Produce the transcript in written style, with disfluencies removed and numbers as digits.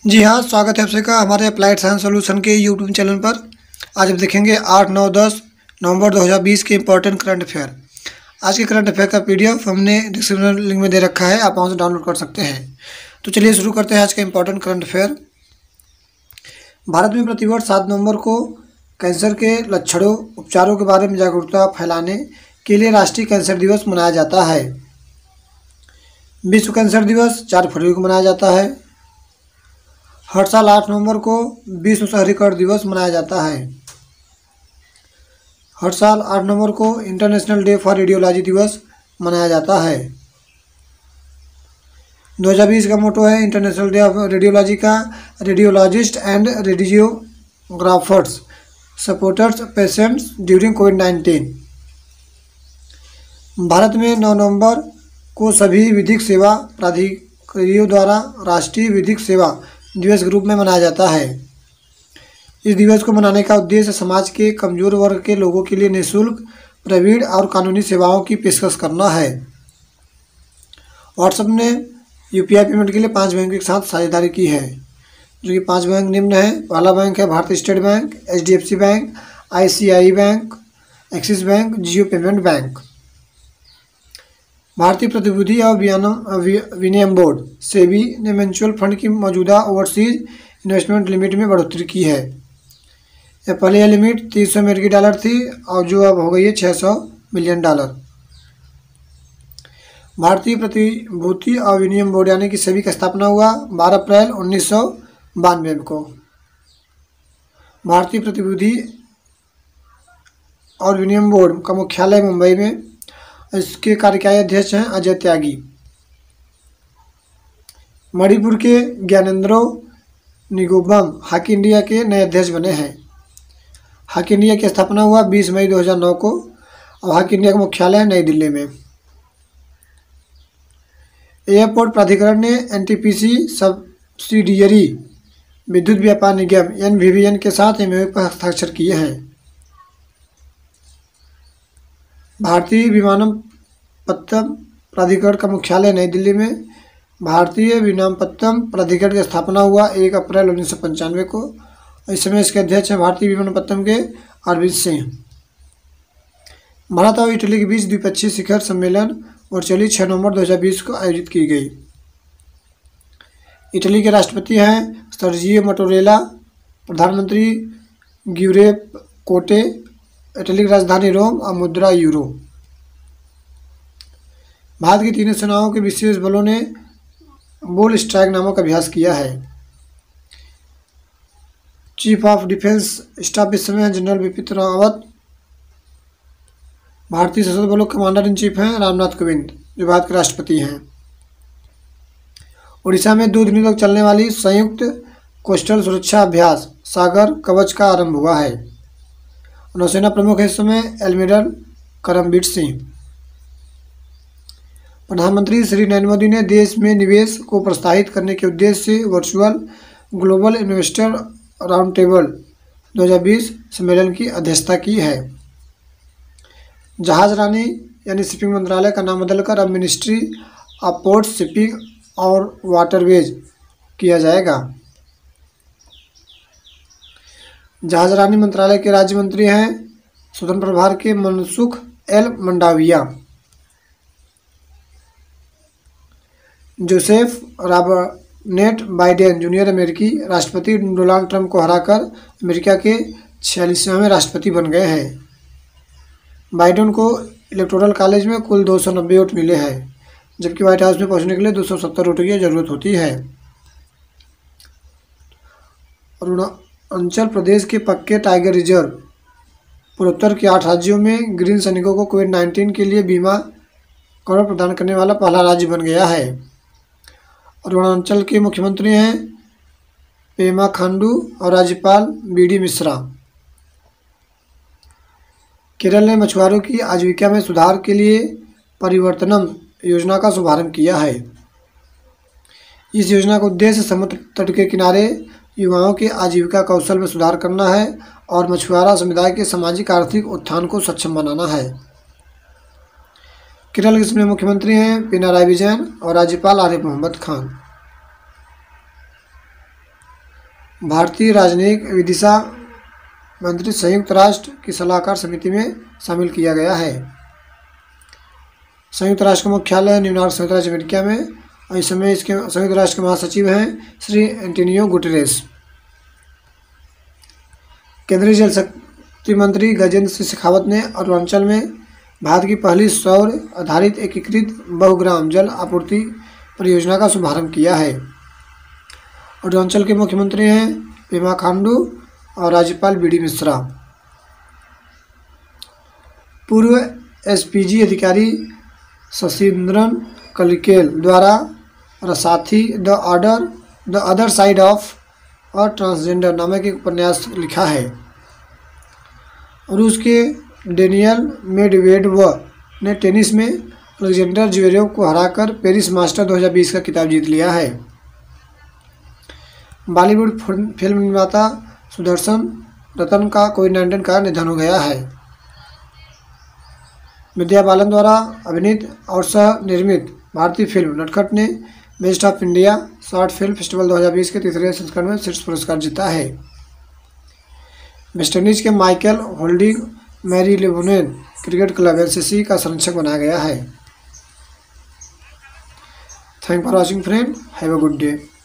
जी हाँ, स्वागत है आप सभी का हमारे अप्लाइड साइंस सॉल्यूशन के यूट्यूब चैनल पर। आज हम देखेंगे 8, 9, 10 नवंबर 2020 के इम्पोर्टेंट करंट अफेयर। आज के करंट अफेयर का पीडीएफ हमने डिस्क्रिप्शन लिंक में दे रखा है, आप वहाँ से डाउनलोड कर सकते हैं। तो चलिए शुरू करते हैं आज का इम्पोर्टेंट करंट अफेयर। भारत में प्रतिवर्ष 7 नवंबर को कैंसर के लक्षणों, उपचारों के बारे में जागरूकता फैलाने के लिए राष्ट्रीय कैंसर दिवस मनाया जाता है। विश्व कैंसर दिवस 4 फरवरी को मनाया जाता है। हर साल 8 नवंबर को विश्व शहरीकरण दिवस मनाया जाता है। हर साल 8 नवंबर को इंटरनेशनल डे फॉर रेडियोलॉजी दिवस मनाया जाता है। 2020 का मोटो है इंटरनेशनल डे ऑफ रेडियोलॉजी का, radiologist and radiographers supporters patients during कोविड-19। भारत में 9 नवंबर को सभी विधिक सेवा प्राधिकारियों द्वारा राष्ट्रीय विधिक सेवा दिवस के रूप में मनाया जाता है। इस दिवस को मनाने का उद्देश्य समाज के कमजोर वर्ग के लोगों के लिए निःशुल्क, प्रवीण और कानूनी सेवाओं की पेशकश करना है। व्हाट्सएप ने यूपीआई पेमेंट के लिए 5 बैंकों के साथ साझेदारी की है, जो कि 5 बैंक निम्न है। पहला बैंक है भारतीय state bank, HDFC bank, ICI bank, Axis bank, Jio payment bank. भारतीय प्रतिभूति और विनिमय बोर्ड सेबी ने म्यूचुअल फंड की मौजूदा ओवरसीज इन्वेस्टमेंट लिमिट में बढ़ोतरी की है। पहले यह लिमिट $300 थी और जो अब हो गई है $600 मिलियन। भारतीय प्रतिभूति और विनिमय बोर्ड यानी कि सेबी का स्थापना हुआ 12 अप्रैल 1992 को। भारतीय प्रतिभूति और विनिमय बोर्ड का मुख्यालय मुंबई में। इसके कार्यकारी अध्यक्ष हैं अजय त्यागी। मणिपुर के ज्ञानेंद्रो निगोबम हॉकी इंडिया के नए अध्यक्ष बने हैं। हॉकी इंडिया की स्थापना हुआ 20 मई 2009 को और हॉकी इंडिया का मुख्यालय है नई दिल्ली में। एयरपोर्ट प्राधिकरण ने एनटीपीसी सब्सिडियरी विद्युत व्यापार निगम एनवीवीएन के साथ एमओयू पर हस्ताक्षर किए हैं। भारतीय विमानपत्तन प्राधिकरण का मुख्यालय नई दिल्ली में। भारतीय विमानपत्तन प्राधिकरण की स्थापना हुआ 1 अप्रैल 1995 को। इस समय इसके अध्यक्ष हैं भारतीय विमानपत्तन के अरविंद सिंह। भारत और इटली के बीच द्विपक्षीय शिखर सम्मेलन वर्चुअली 6 नवंबर 2020 को आयोजित की गई। इटली के राष्ट्रपति हैं सर्जियो मटोरेला, प्रधानमंत्री ग्यूसेप कोंटे, इटली की राजधानी रोम और मुद्रा यूरो। भारत की तीनों सेनाओं के विशेष बलों ने बुल स्ट्राइक नामक अभ्यास किया है। चीफ ऑफ डिफेंस स्टाफ इस समय जनरल बिपिन रावत। भारतीय सशस्त्र बलों के कमांडर इन चीफ हैं रामनाथ कोविंद, जो भारत के राष्ट्रपति हैं। उड़ीसा में 2 दिनों तक चलने वाली संयुक्त कोस्टल सुरक्षा अभ्यास सागर कवच का आरंभ हुआ है। नौसेना प्रमुख है इस समय एडमिरल करमबीर सिंह। प्रधानमंत्री श्री नरेंद्र मोदी ने देश में निवेश को प्रोत्साहित करने के उद्देश्य से virtual global investor round table 2020 सम्मेलन की अध्यक्षता की है। जहाज रानी यानी शिपिंग मंत्रालय का नाम बदलकर अब मिनिस्ट्री ऑफ पोर्ट्स, शिपिंग और वाटरवेज किया जाएगा। जहाज रानी मंत्रालय के राज्य मंत्री हैं स्वतंत्र प्रभार के Mansukh L Mandaviya. Joseph Robert Biden junior अमेरिकी राष्ट्रपति डोनाल्ड ट्रंप को हराकर अमेरिका के 46वें राष्ट्रपति बन गए हैं। बाइडेन को इलेक्टोरल कॉलेज में कुल 290 वोट मिले हैं, जबकि व्हाइट हाउस में पहुंचने के लिए 270 वोटों की जरूरत होती है। अरुणाचल प्रदेश के पक्के टाइगर रिजर्व पूर्वोत्तर के 8 राज्यों में ग्रीन सैनिकों को कोविड-19 के लिए बीमा कवर प्रदान करने वाला पहला राज्य बन गया है। अरुणाचल के मुख्यमंत्री हैं पेमा खांडू और राज्यपाल बीडी मिश्रा। केरल ने मछुआरों की आजीविका में सुधार के लिए परिवर्तनम योजना का शुभारंभ किया है। इस योजना का उद्देश्य समुद्र तट के किनारे युवाओं के आजीविका कौशल में सुधार करना है और मछुआरा समुदाय के सामाजिक आर्थिक उत्थान को सक्षम बनाना है। केरल के इसमें मुख्यमंत्री हैं पिनाराई विजयन और राज्यपाल आरिफ मोहम्मद खान। भारतीय राजनयिक विदिशा मंत्री संयुक्त राष्ट्र की सलाहकार समिति में शामिल किया गया है। संयुक्त राष्ट्र का मुख्यालय न्यूयॉर्क संयुक्त राज्य अमेरिका में, और इस समय इसके संयुक्त राष्ट्र के महासचिव हैं श्री एंटोनियो गुटेरेस। केंद्रीय जल शक्ति मंत्री गजेंद्र सिंह शेखावत ने अरुणाचल में भारत की पहली सौर आधारित एकीकृत बहुग्राम जल आपूर्ति परियोजना का शुभारंभ किया है। अरुणाचल के मुख्यमंत्री हैं पेमा खांडू और राज्यपाल बी.डी. मिश्रा। पूर्व एसपीजी अधिकारी शशिंद्रन कलिकेल द्वारा रसाथी द अदर साइड ऑफ और ट्रांसजेंडर नामक एक उपन्यास लिखा है। रूस के डेनियल मेडवेडेव ने टेनिस में अलेक्जेंडर ज्वेरेव को हराकर पेरिस मास्टर 2020 का खिताब जीत लिया है। बॉलीवुड फिल्म निर्माता सुदर्शन रतन का कोविड-19 का निधन हो गया है। विद्या बालन द्वारा अभिनीत और सह निर्मित भारतीय फिल्म नटखट ने best of India short film festival 2020 के तीसरे संस्करण में शीर्ष पुरस्कार जीता है। वेस्टइंडीज के Michael holding Marylebone cricket club LCC का संरक्षक बनाया गया है। Thank for watching friend, have a good day.